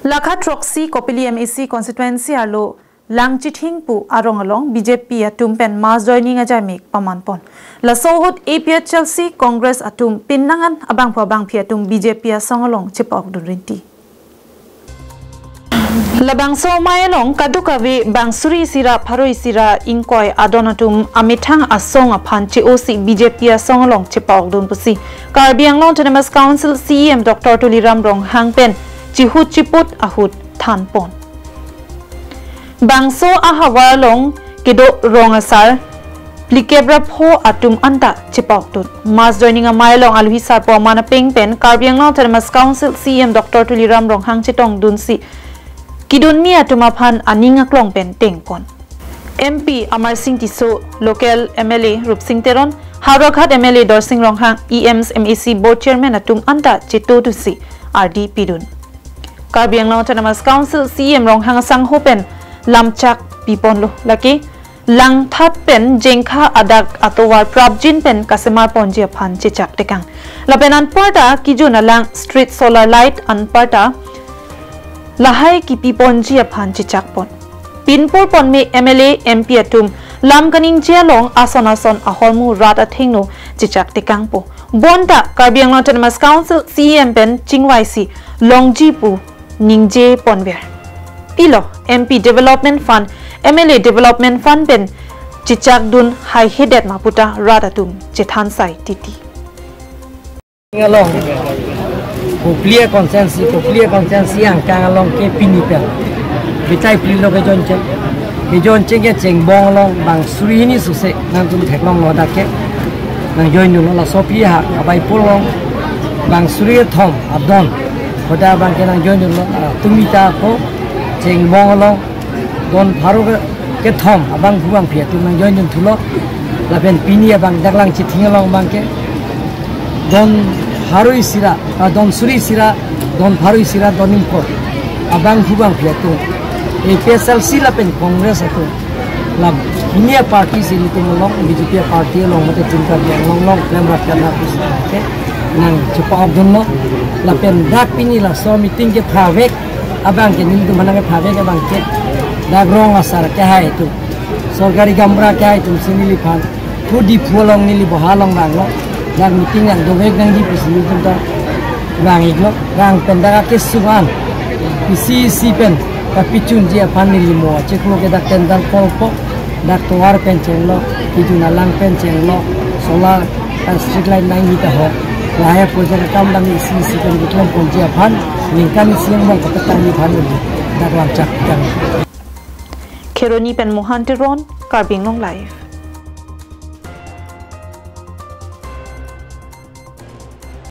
Lakha Troxy Kopili MAC constituency arlo lang chithing pu arong along BJP atum pen mass joining ajaimek pamanpon la sohut APH Chelsea Congress atum pinnangan abang pabang phiatum BJP asongalong chipok durinti labang so mayalong kadukawe bangsuri sira pharoi sira inkoi adonatum amithang asong aphanchi OC BJP asongalong chipok dun pusi Karbianglong Autonomous Council CEM Dr. Tuliram Rong Hangpen Chihut chiput ahut thanpon bangso ahawarlong kedo rongasar plikebra pho atum anta chipok tut mas joining a mailong alhi sar po mana pengpen Karbianglong Autonomous Council CEM Dr. Tuliram Rong Hang chitong dunsi kidun mi atuma phan aninga klong pen tengkon MP Amar Singh Tiso local MLA Rup Singh Teron Hauraghat MLA Dor Singh Rong Hang EMS MAC board chairman atum anta chito tusi RD pidun Karbianglong Autonomous Council CEM Rong Hang sang hopen lamchak pipon lo laki lang that pen jengkha adak atowar prabjin pen kasemar ponjia phan chichak tekang lapenan parta kijuna lang street solar light an parta lahai ki piponjia phan chichak pon pinpur pon me MLA MP atum lamkaning jelong ason ahormu rat athingno chichak tekang po bonta Karbianglong Autonomous Council CEM pen chingwaisi longjipu ningje ponver Pilo MP Development Fund MLA Development Fund pen chichak dun high headed maputa radatum chethan sai titi along Kopili consensus yang kang along ke pinipen bitai pilo ke jonche ke chengbong long bang suri ni suse nang tum theklong lo dake nang join nu la sopia abai pulong bang suri thom adon khoda bang ke nang join nu tumita ko chengbong long don pharu ke thom abang buang phia tu nang join nu thulo la ben pinia bang daklang chithing long bang ke don pharu sira don suri sira don pharu sira donim ko abang buang phia tu APSL sila pen Congress itu la India party sini tu long BJP party long mate cinta dia long claim rakyat napis ke nang cepat abdunno la pen dak pini la so meeting ke pravek abang ke nim tu mana ke pravek abang ke dak rong asar ke hai tu sorgari gamra ke hai tu sini lipan tu di pulang ni li bohalong bang lo dak meeting yang dovek nang di sini tu dak bang iglo bang pen dak ke suan isi pen tapi cunjia pani limo ceklo ke dak tendang kolpo dak tuar penceng lo kijuna lang penceng lo solar street light nang kita ho lahir projek kam dang isi kan diklom ponjia pan ningkan siang bang ketang ni pan dak langcak kan Keroni pen Mohan Teron Karbianglong Live